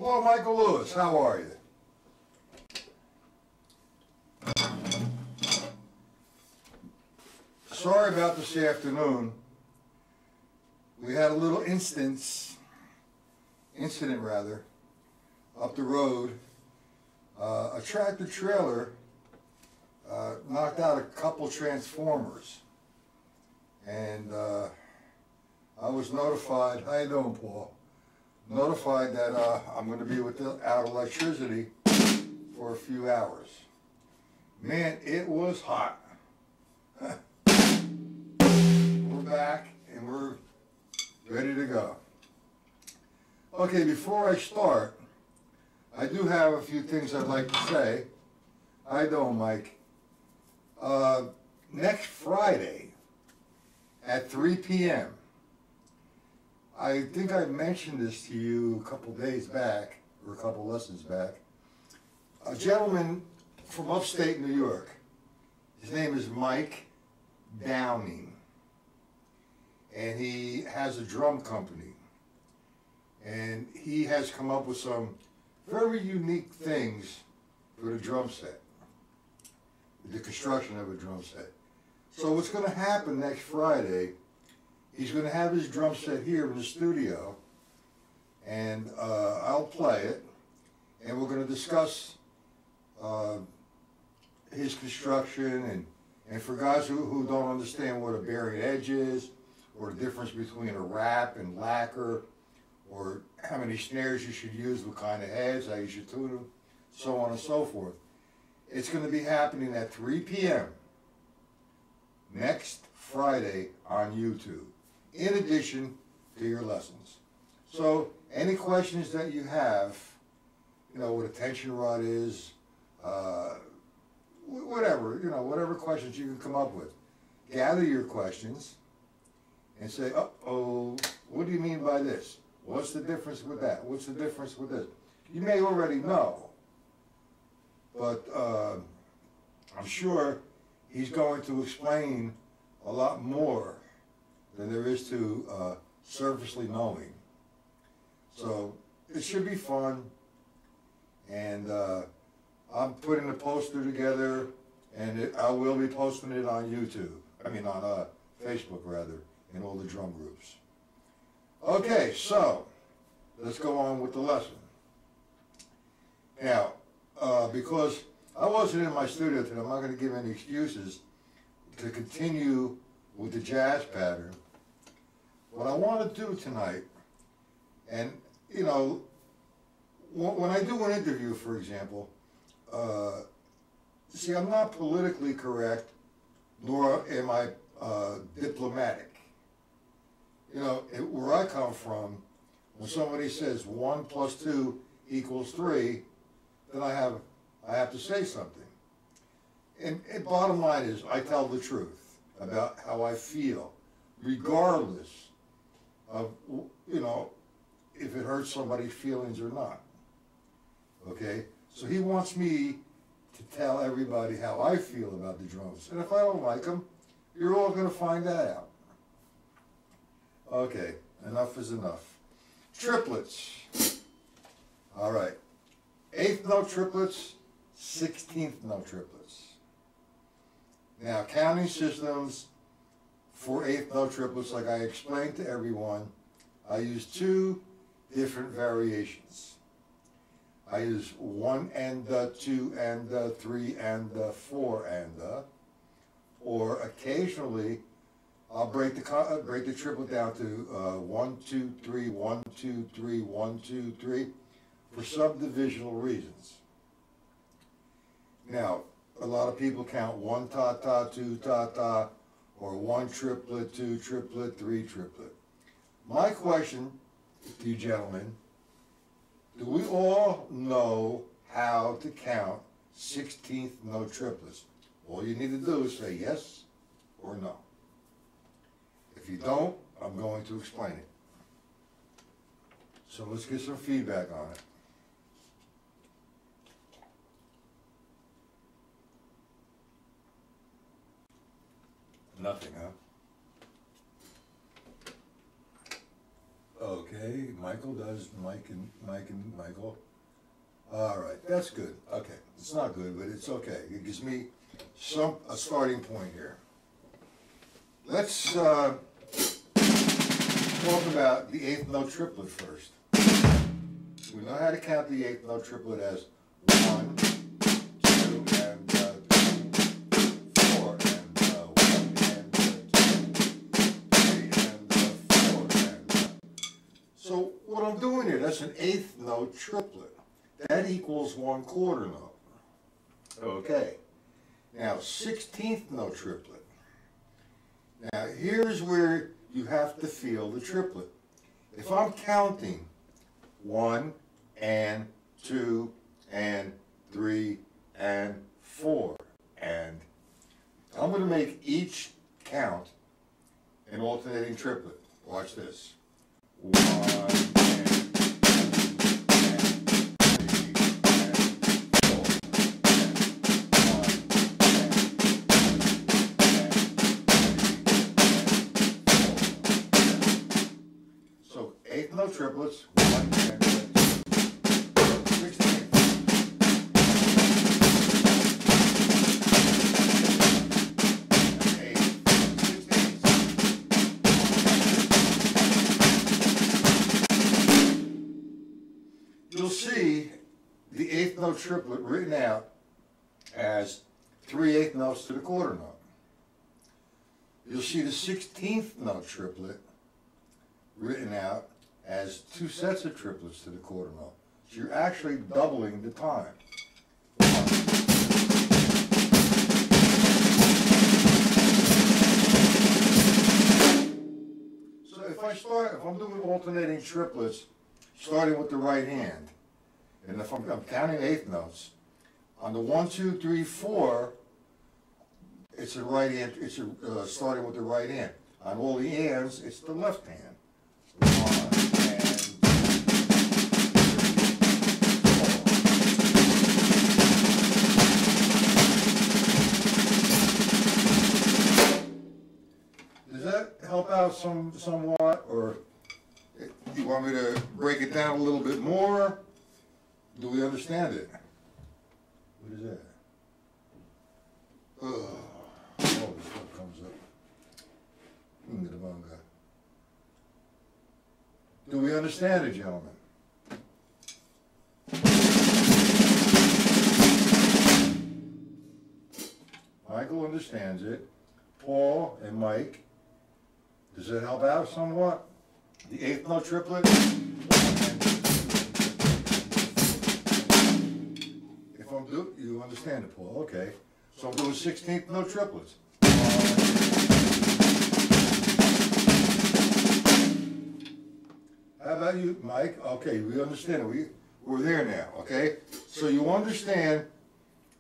Hello, Michael Lewis. How are you? Sorry about this afternoon. We had a little incident up the road. A tractor trailer knocked out a couple transformers, and I was notified. How you doing, Paul? Notified that I'm going to be without electricity for a few hours. Man, it was hot. We're back and we're ready to go. Okay, before I start, I do have a few things I'd like to say. How you doing, Mike? Next Friday at 3 p.m., I think I mentioned this to you a couple days back, or a couple lessons back. A gentleman from upstate New York, his name is Mike Downing, and he has a drum company. And he has come up with some very unique things for the drum set, the construction of a drum set. So what's going to happen next Friday, he's going to have his drum set here in the studio, and I'll play it, and we're going to discuss his construction, and for guys who don't understand what a bearing edge is, or the difference between a wrap and lacquer, or how many snares you should use, what kind of heads, how you should tune them, so on and so forth. It's going to be happening at 3 p.m. next Friday on YouTube, in addition to your lessons. So any questions that you have, you know, what a tension rod is, whatever, you know, whatever questions you can come up with, gather your questions and say, uh-oh, what do you mean by this? What's the difference with that? What's the difference with this? You may already know, but I'm sure he's going to explain a lot more than there is to surfacely knowing. So it should be fun, and I'm putting a poster together, and I will be posting it on YouTube, on Facebook rather, in all the drum groups. Okay, so let's go on with the lesson. Now, because I wasn't in my studio today, I'm not going to give any excuses to continue with the jazz pattern. What I want to do tonight, and you know, when I do an interview, for example, see, I'm not politically correct, nor am I diplomatic. You know, where I come from, when somebody says 1 + 2 = 3, then I have to say something. And bottom line is, I tell the truth about how I feel, regardless of, you know, if it hurts somebody's feelings or not. Okay? So he wants me to tell everybody how I feel about the drums. And if I don't like them, you're all going to find that out. Okay, enough is enough. Triplets. All right. 8th note triplets, 16th note triplets. Now, counting systems for 8th note triplets, like I explained to everyone, I use 2 different variations. I use 1 and 2 and 3 and 4 and, or occasionally I'll break the triplet down to 1, 2, 3, 1, 2, 3, 1, 2, 3 for subdivisional reasons. Now, a lot of people count 1 ta-ta, 2 ta-ta, or 1 triplet, 2 triplet, 3 triplet. My question to you gentlemen, do we all know how to count 16th note triplets? All you need to do is say yes or no. If you don't, I'm going to explain it. So let's get some feedback on it. Nothing, huh? Okay. Okay, Michael does Mike and Michael. All right, that's good. Okay, it's not good, but it's okay. It gives me a starting point here. Let's talk about the eighth note triplet first. We know how to count the eighth note triplet as 1, 2, and 3, 4, and 1, and 2, 3, and 4, and so what I'm doing here, that's an eighth note triplet. That equals 1/4 note. Okay. Now, 16th note triplet. Now, here's where you have to feel the triplet. If I'm counting 1 and 2 and 3 and 4, and I'm going to make each count an alternating triplet. Watch this. 1 and 2 and 8th note triplets, 1 and 2, 16. You'll see the 8th note triplet written out as 3/8 notes to the quarter note. You'll see the 16th note triplet written out as 2 sets of triplets to the quarter note. So you're actually doubling the time. So if I'm doing alternating triplets, starting with the right hand, and if I'm counting 8th notes, on the 1, 2, 3, 4, it's a right hand. It's starting with the right hand. On all the hands, it's the left hand. 1 and 2, 3, 4. Does that help out somewhat, or do you want me to break it down a little bit more? Do we understand it? What is that? Oh, this stuff comes up. Do we understand it, gentlemen? Michael understands it. Paul and Mike, does it help out somewhat? The 8th note triplet? If I'm doing, you understand it, Paul, okay. So I'm doing 16th note triplets. How about you, Mike? Okay, we understand it. We're there now, okay? So you understand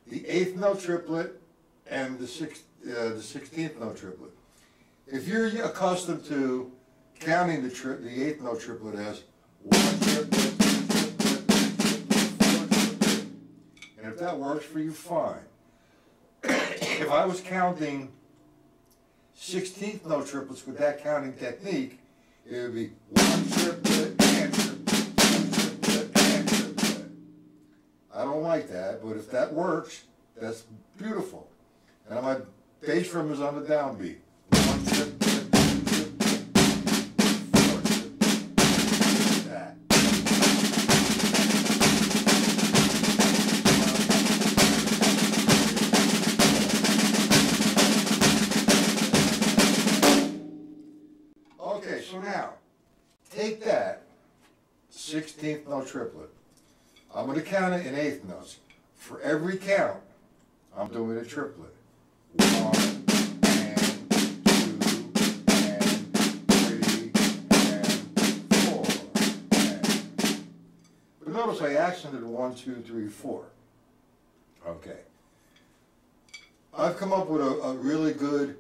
the 8th note triplet and the 16th note triplet. If you're accustomed to counting the 8th note triplet as 1 triplet, 2 triplet, 3 triplet, 4 triplet, and if that works for you, fine. If I was counting 16th note triplets with that counting technique, it would be 1 triplet and triplet, 2 triplet and triplet. I don't like that, but if that works, that's beautiful. And my bass drum is on the downbeat. 1 triplet, 2 triplet, 4 triplet. That. Okay, so now, take that 16th note triplet. I'm going to count it in 8th notes. For every count, I'm doing a triplet. 1 and 2 and 3 and 4 and... But notice I accented 1, 2, 3, 4. Okay. I've come up with a really good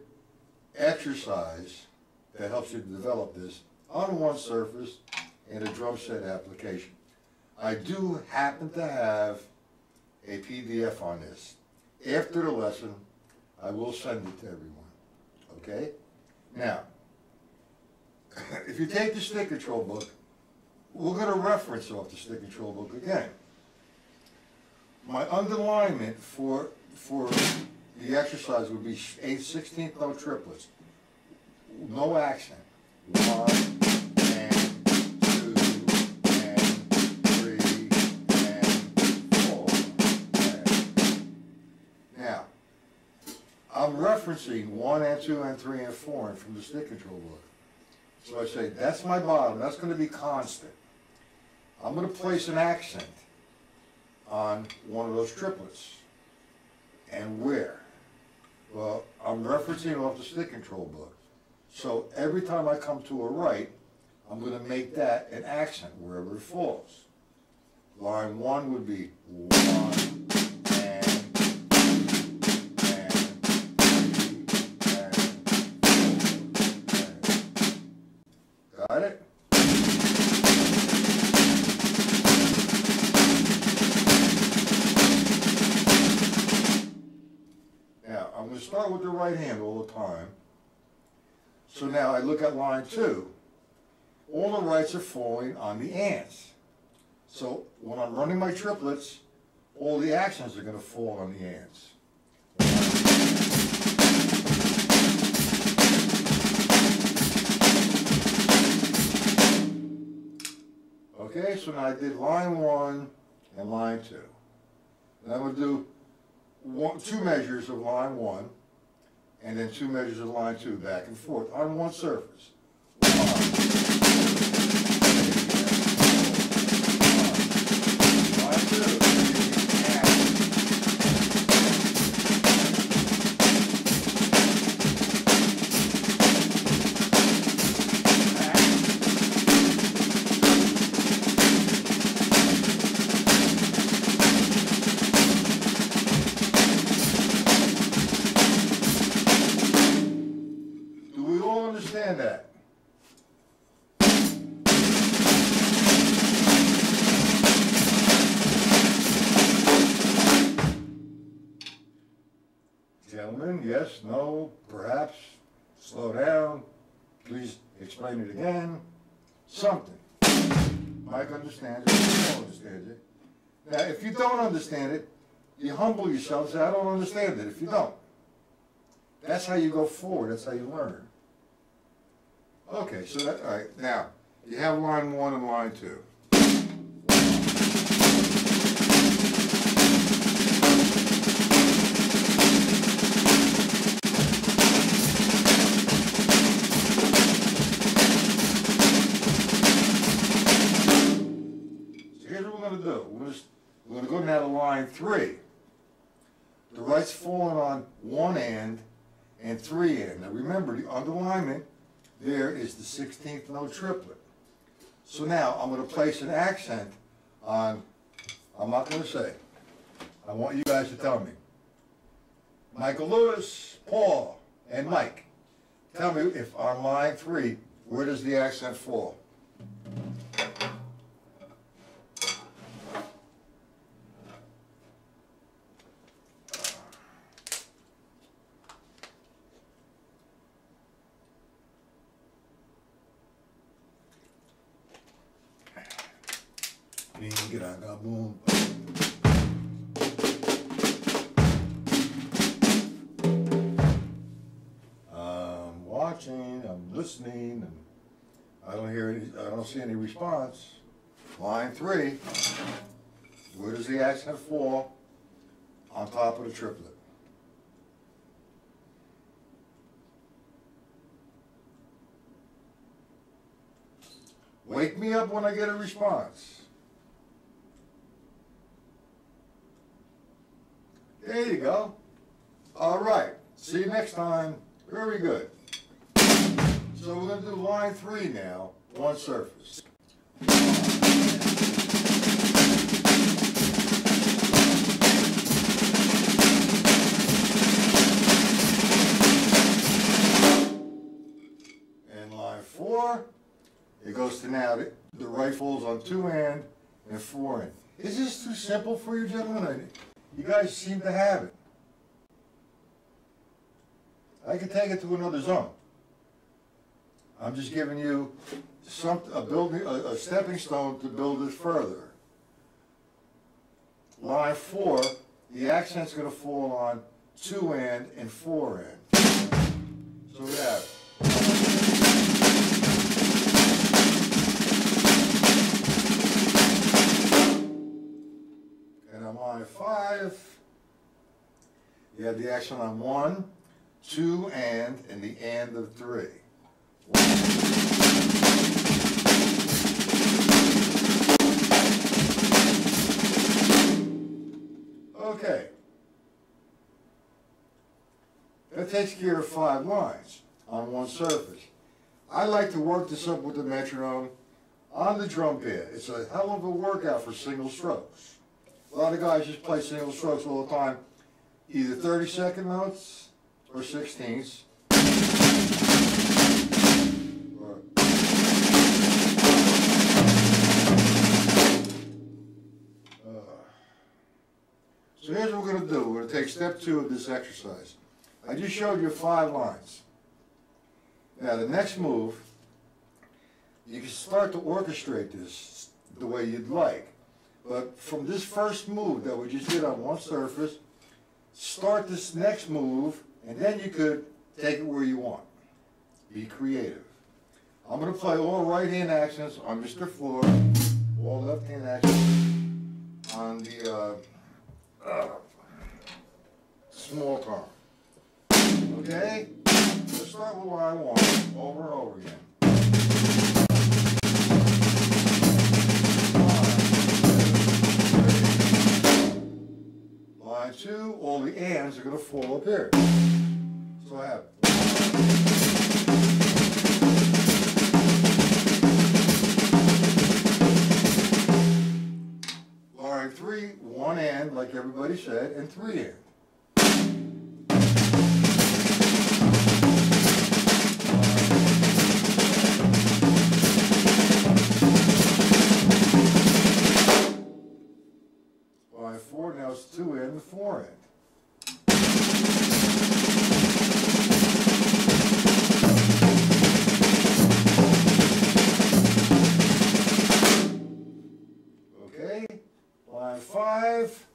exercise that helps you to develop this on one surface in a drum set application. I do happen to have a PDF on this. After the lesson, I will send it to everyone. Okay? Now, if you take the stick control book, we're going to reference off the stick control book again. My underlinement for the exercise would be 8/16th note triplets. No accent. 1 and 2 and 3 and 4. And. Now, I'm referencing 1 and 2 and 3 and 4 from the stick control book. So I say, that's my bottom, that's going to be constant. I'm going to place an accent on one of those triplets. And where? Well, I'm referencing off the stick control book. So every time I come to a right, I'm going to make that an accent wherever it falls. Line 1 would be 1 and 2 and 3 and 4 and. Got it? Now, I'm going to start with the right hand all the time. So now I look at line 2. All the rights are falling on the ands. So when I'm running my triplets, all the accents are going to fall on the ands. Okay, so now I did line 1 and line 2. And I'm going to do 2 measures of line 1, and then 2 measures of line 2, back and forth, on one surface. 1, 2, 1, line 2, and. Understand that. Gentlemen, yes, no, perhaps, slow down, please explain it again, something. Mike understands it, you don't understand it. Now, if you don't understand it, you humble yourself and say, I don't understand it, if you don't. That's how you go forward, that's how you learn. Okay, so that, all right, now, you have line 1 and line 2. So here's what we're going to do. We're going to go now to line 3. The right's falling on 1 and 3 and. Now remember, the underlinement there is the 16th note triplet. So now I'm going to place an accent on, I'm not going to say, I want you guys to tell me. Michael Lewis, Paul, and Mike, tell me if on line 3, where does the accent fall? Boom. I'm watching, I'm listening, and I don't see any response. Line 3, where does the accent fall? On top of the triplet. Wake me up when I get a response. There you go. All right. See you next time. Very good. So we're going to do line 3 now, one surface. And line 4, it goes to now, the right falls on 2 and 4 and. Is this too simple for you, gentlemen? You guys seem to have it. I could take it to another zone. I'm just giving you a stepping stone to build it further. Line 4, the accent's going to fall on 2 and 4 and. So we have it. And on line 5, you have the accent on 1, 2 and the and of 3. Okay. That takes care of 5 lines on one surface. I like to work this up with the metronome on the drum pad. It's a hell of a workout for single strokes. A lot of guys just play single strokes all the time, either 32nd notes or 16ths. So here's what we're going to do. We're going to take step 2 of this exercise. I just showed you 5 lines. Now the next move, you can start to orchestrate this the way you'd like. But from this first move that we just did on one surface, start this next move, and then you could take it where you want. Be creative. I'm going to play all right-hand accents on Mr. Floor, all left-hand accents on the small palm. Okay? Let's start with line 1 over and over again. Line 2, all the ands are going to fall up here. So I have line 3, 1 and, like everybody said, and 3 and. Line 4, now it's 2 and and 4 and. Okay, line 5.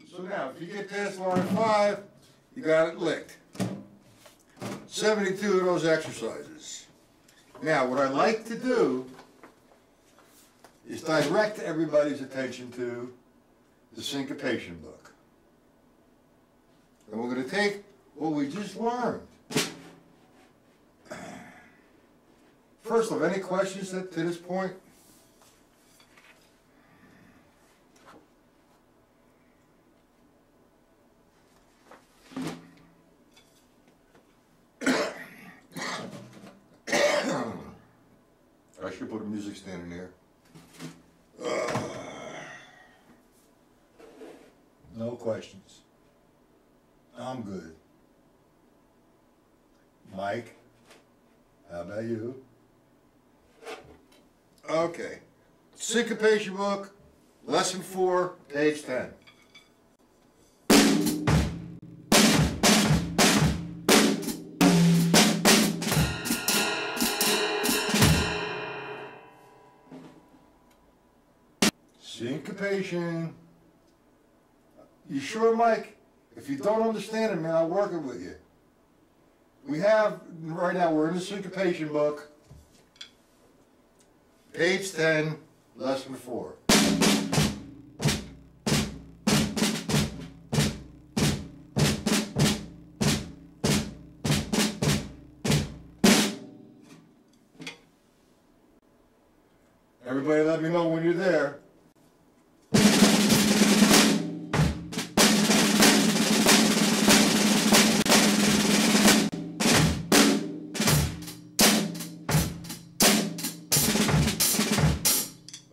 So now, if you get past line 5, you got it licked. 72 of those exercises. Now, what I like to do is direct everybody's attention to the syncopation book. And we're going to take what we just learned. First off, any questions to this point? I should put a music stand in there. No questions. I'm good. Mike, how about you? Okay. Syncopation book, lesson 4, page 10. Syncopation. You sure, Mike? If you don't understand it, man, I'll work it with you. We have, right now, we're in the syncopation book, page 10, lesson 4. Everybody let me know when you're there.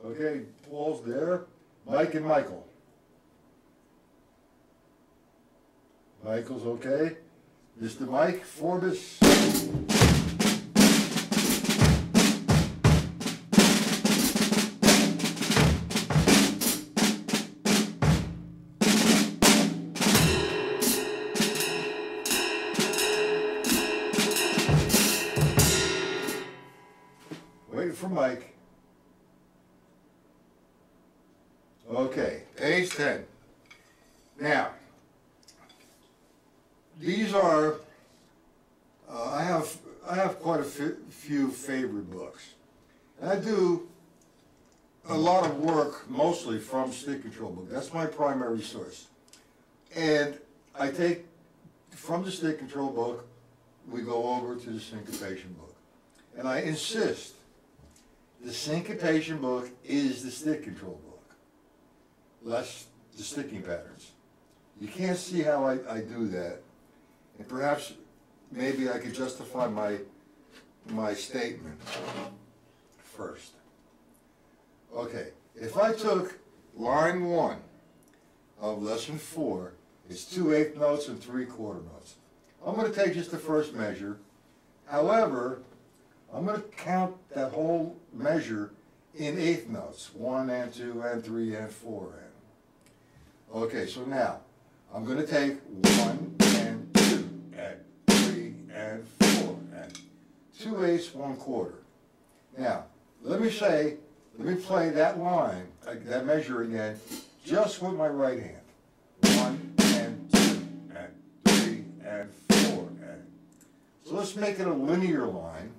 Okay, Paul's there. Mike and Michael. Michael's okay. Mr. Mike Forbes. Mike. Okay, page 10. Now, these are, I have quite a few favorite books. And I do a lot of work mostly from Stick Control book. That's my primary source. And I take from the Stick Control book, we go over to the Syncopation book. And I insist, the Syncopation book is the Stick Control book, less the sticking patterns. You can't see how I do that. And perhaps, maybe I could justify my statement first. Okay, if I took line 1 of lesson 4, it's 2/8 notes and 3/4 notes. I'm going to take just the first measure. However, I'm going to count that whole measure in 1/8 notes, 1 and 2 and 3 and 4 and. Okay, so now I'm going to take 1 and 2 and 3 and 4 and 2/8, 1/4. Now, let me play that line, that measure again, just with my right hand. 1 and 2 and 3 and 4 and. So let's make it a linear line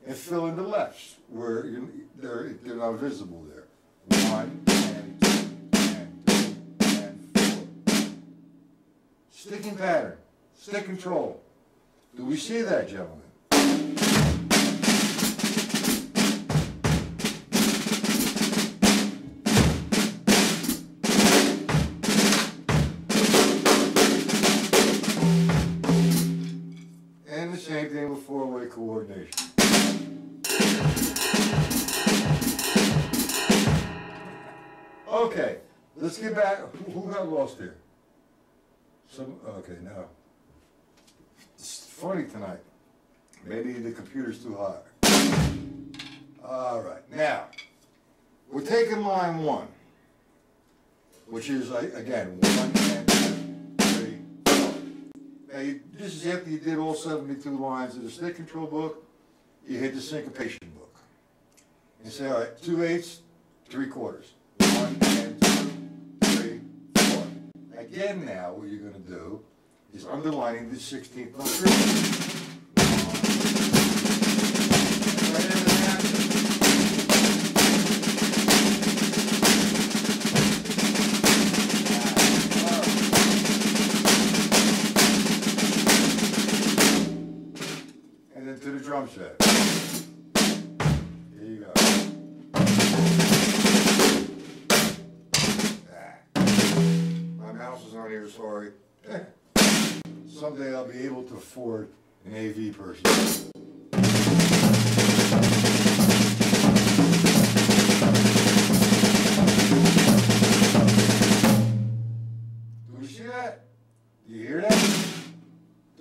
and fill in the lefts where they're not visible there. 1 and 2 and 3 and 4. Sticking pattern, stick control. Do we see that, gentlemen? And the same thing with 4-way coordination. Okay, let's get back. Who got lost here? Okay, now. It's funny tonight. Maybe the computer's too hot. All right, now, we're taking line 1, which is, again, 1 and 2, 3, 4. Now, this is after you did all 72 lines of the Stick Control book, you hit the Syncopation book. And say, all right, 2/8, 3/4. 1 and 2, 3, 4. Again now, what you're going to do is underlining the 16th note. And then to the drum set. Here you go. My mouse is on here, sorry. Someday I'll be able to afford an AV person. Do we see that? Do you hear that?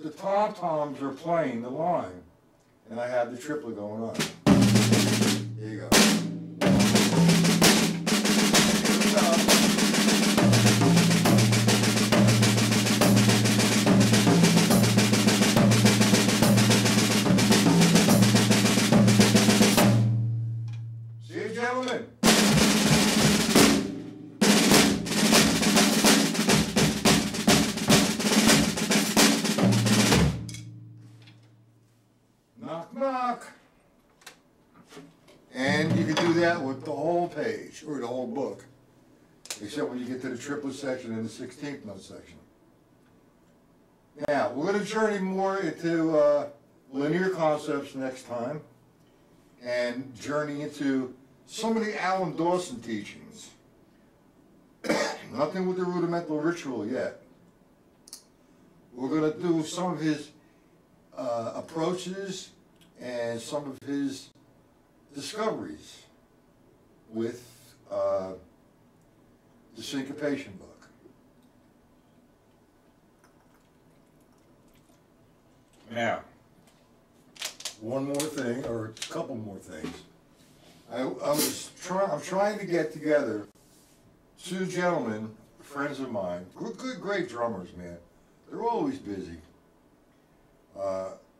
The tom-toms are playing the line, and I have the triplet going on. Here you go. Gentlemen. Knock, knock. And you can do that with the whole page, or the whole book, except when you get to the triplet section and the 16th note section. Now, we're going to journey more into linear concepts next time, and journey into some of the Alan Dawson teachings. Nothing with the rudimental ritual yet. We're going to do some of his approaches and some of his discoveries with the Syncopation book. Now, one more thing, or a couple more things. I'm trying to get together 2 gentlemen, friends of mine, good, great drummers, man. They're always busy.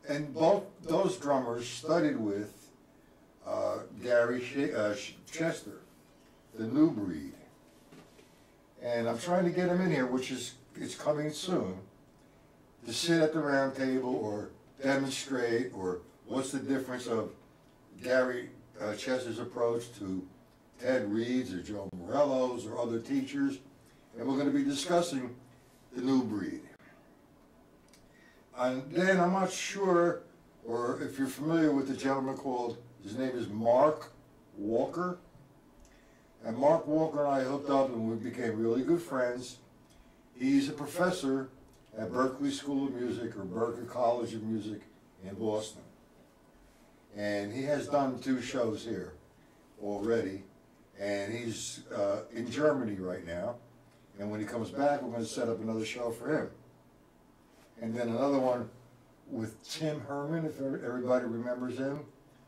And both those drummers studied with Gary Chester, the new breed. And I'm trying to get him in here, which is it's coming soon, to sit at the round table or demonstrate, or what's the difference of Gary Chester's approach to Ted Reed's or Joe Morello's or other teachers. And we're going to be discussing the new breed. And then I'm not sure, or if you're familiar with the gentleman called, his name is Mark Walker. And Mark Walker and I hooked up and we became really good friends. He's a professor at Berklee School of Music or Berklee College of Music in Boston. And he has done 2 shows here already. And he's in Germany right now. And when he comes back, we're going to set up another show for him. And then another one with Tim Herman, if everybody remembers him.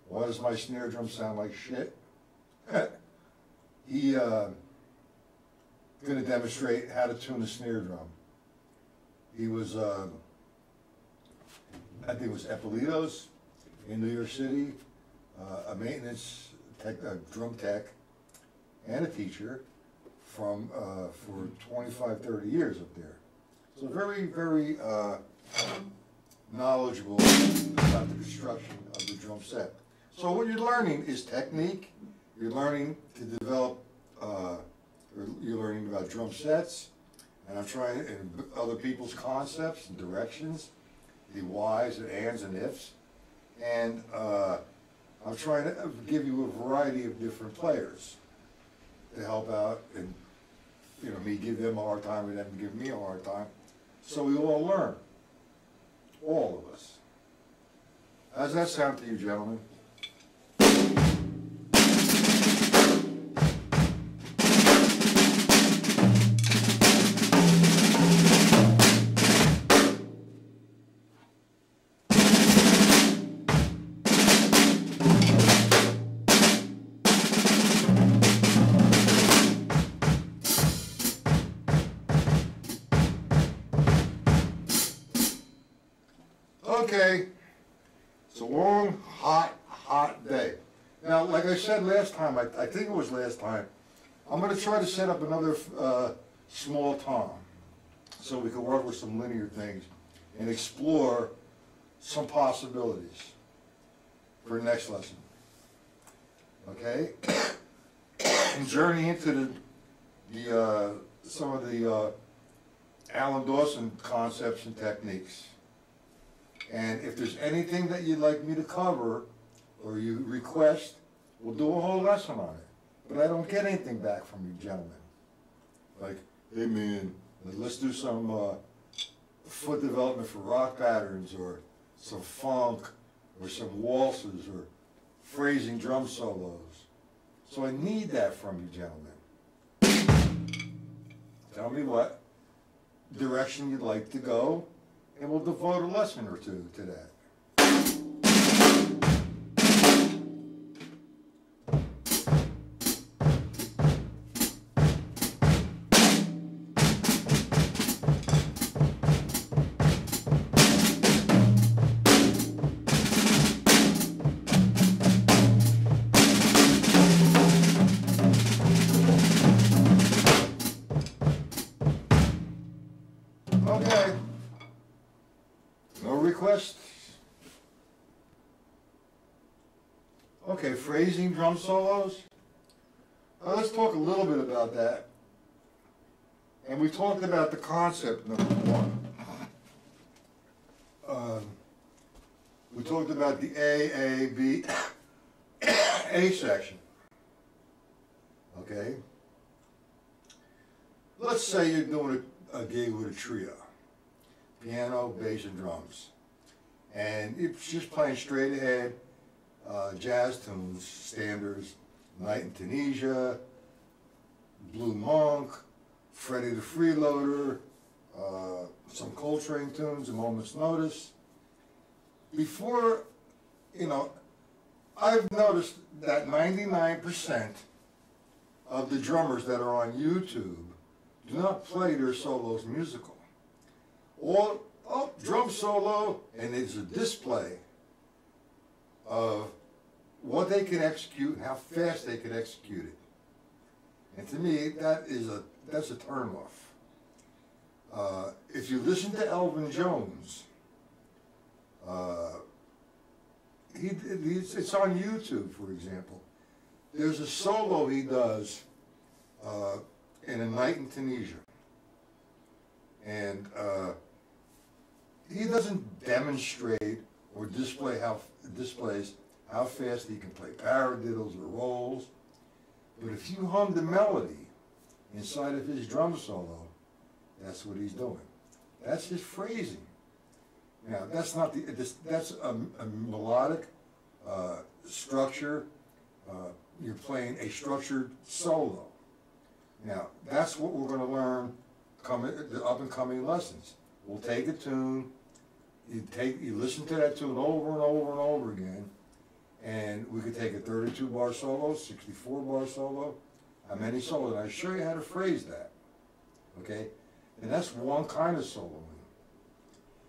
Why does my snare drum sound like shit? He going to demonstrate how to tune a snare drum. He was, I think it was Eppolito's in New York City, a maintenance tech, drum tech, and a teacher from for 25, 30 years up there. So very, very knowledgeable about the construction of the drum set. So what you're learning is technique. You're learning to develop, you're learning about drum sets, and I'm trying, and other people's concepts and directions, the whys and ands and ifs, and I'm trying to give you a variety of different players to help out, and me give them a hard time and them give me a hard time, so we all learn, all of us. How's that sound to you, gentlemen? Okay, it's a long, hot day. Now, like I said last time, I think it was last time, I'm going to try to set up another small tom so we can work with some linear things and explore some possibilities for the next lesson. Okay? And journey into some of the Alan Dawson concepts and techniques. And if there's anything that you'd like me to cover, or you request, we'll do a whole lesson on it. But I don't get anything back from you gentlemen. Like, hey man, let's do some foot development for rock patterns, or some funk, or some waltzes, or phrasing drum solos. So I need that from you gentlemen. Tell me what direction you'd like to go, and we'll devote a lesson or two to that. Okay. No requests? Okay, phrasing drum solos. Let's talk a little bit about that. And we talked about the concept, number one. We talked about the A, B, A section. Okay? Let's say you're doing a gig with a trio. Piano, bass, and drums. And it's just playing straight ahead jazz tunes, standards, Night in Tunisia, Blue Monk, Freddie the Freeloader, some Coltrane tunes, A Moment's Notice. Before, I've noticed that 99% of the drummers that are on YouTube do not play their solos musical. Drum solo, and it's a display of what they can execute and how fast they can execute it. And to me, that's a turnoff. If you listen to Elvin Jones, it's on YouTube, for example. There's a solo he does in A Night in Tunisia. And he doesn't demonstrate or displays how fast he can play paradiddles or rolls. But if you hum the melody inside of his drum solo, that's what he's doing. That's his phrasing. Now, that's not that's a melodic structure. You're playing a structured solo. Now, that's what we're going to learn the up-and-coming lessons. We'll take a tune, you listen to that tune over and over and over again, and we could take a 32-bar solo, 64-bar solo, how many solos, and I show you how to phrase that, okay? And that's one kind of soloing.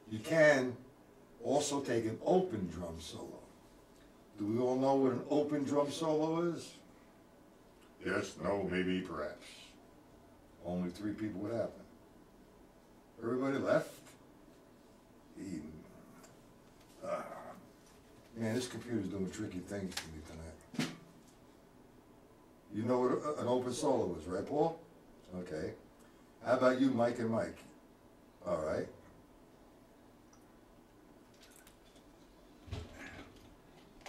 You can also take an open drum solo. Do we all know what an open drum solo is? Yes, no, maybe, perhaps. Only 3 people would happen. Everybody left? Man, this computer's doing tricky things to me tonight. You know what an open solo is, right, Paul? Okay. How about you, Mike and Mike? All right.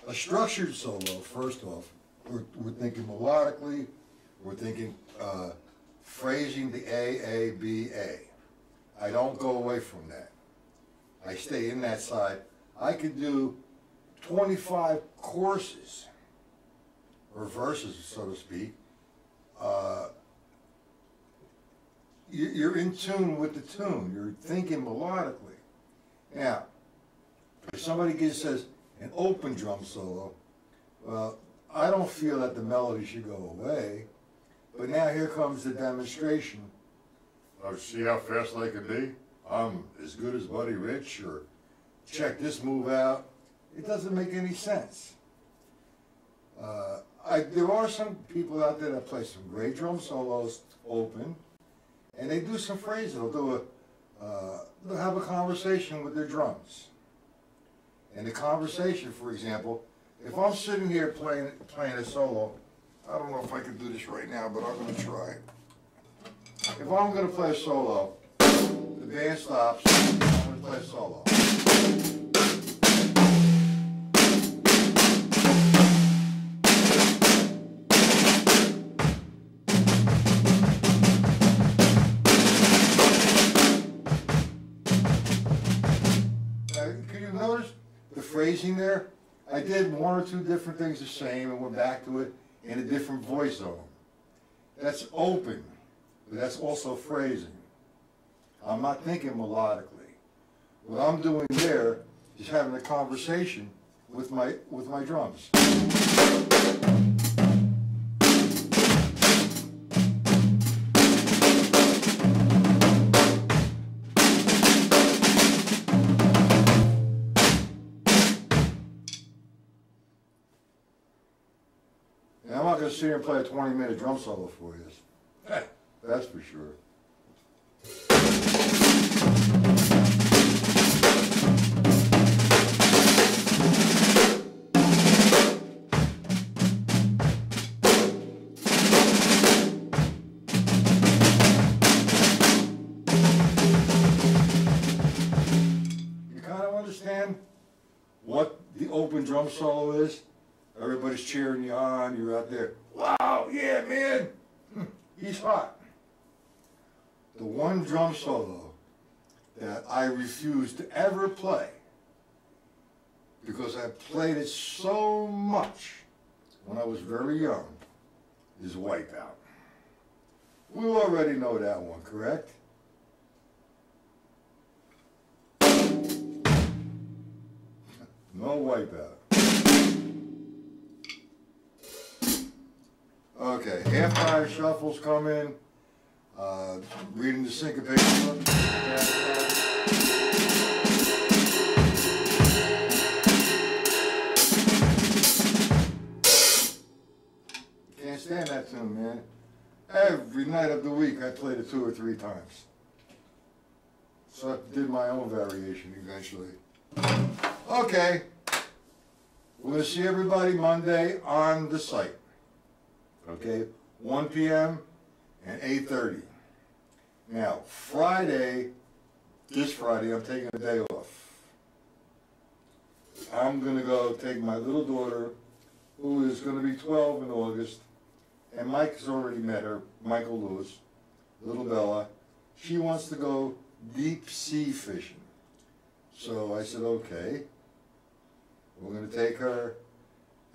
A structured solo, first off, we're thinking melodically, we're thinking phrasing the A, B, A. I don't go away from that. I stay in that side. I could do 25 courses, or verses, so to speak. You're in tune with the tune. You're thinking melodically. Now, if somebody says an open drum solo, well, I don't feel that the melody should go away, but now here comes the demonstration. See how fast I can be? I'm as good as Buddy Rich, or check this move out. It doesn't make any sense. There are some people out there that play some great drum solos open, and they do some phrases. They'll have a conversation with their drums. And the conversation, for example, if I'm sitting here playing a solo, I don't know if I can do this right now, but I'm going to try. If I'm going to play a solo, the band stops, I'm going to play a solo. Can you notice the phrasing there? I did 1 or 2 different things the same and went back to it in a different voice zone. That's open, but that's also phrasing. I'm not thinking melodically. What I'm doing there is having a conversation with my drums. Now, I'm not going to sit here and play a 20-minute drum solo for you. That's for sure. You kind of understand what the open drum solo is? Everybody's cheering you on, you're out there, wow, yeah, man, he's hot. The one drum solo that I refuse to ever play, because I played it so much when I was very young, is Wipeout. We already know that one, correct? No Wipeout. Okay, halftime shuffles come in, reading the syncopation. night of the week, I played it 2 or 3 times. So I did my own variation eventually. Okay. We're gonna see everybody Monday on the site. Okay, 1 p.m. and 8:30. Now, Friday, this Friday, I'm taking a day off. I'm gonna go take my little daughter, who is gonna be 12 in August, and Mike has already met her, Michael Lewis, little Bella. She wants to go deep sea fishing. So I said, okay. We're gonna take her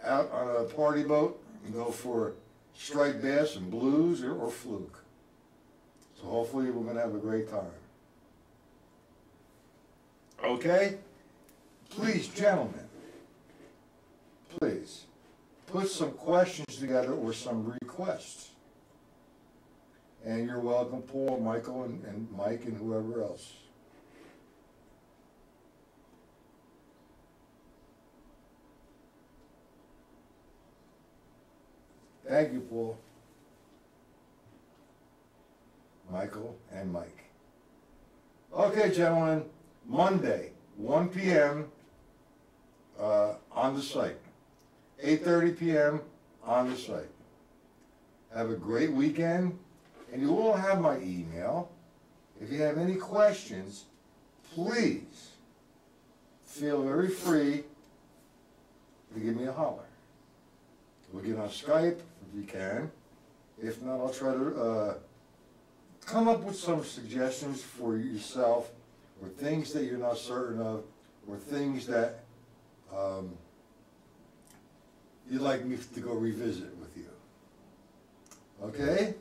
out on a party boat and go for striped bass and blues or fluke. So hopefully we're gonna have a great time. Okay? Please, gentlemen, please, put some questions together or some requests. And you're welcome, Paul, Michael, and Mike, and whoever else. Thank you, Paul, Michael, and Mike. Okay, gentlemen, Monday, 1 p.m. On the site. 8:30 p.m. on the site. Have a great weekend, and you all have my email. If you have any questions, please feel very free to give me a holler. We'll get on Skype if you can. If not, I'll try to come up with some suggestions for yourself, or things that you're not certain of, or things that you'd like me to go revisit with you. Okay?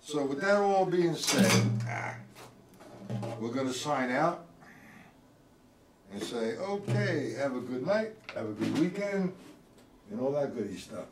So with that all being said, we're going to sign out and say, okay, have a good night, have a good weekend, and all that goody stuff.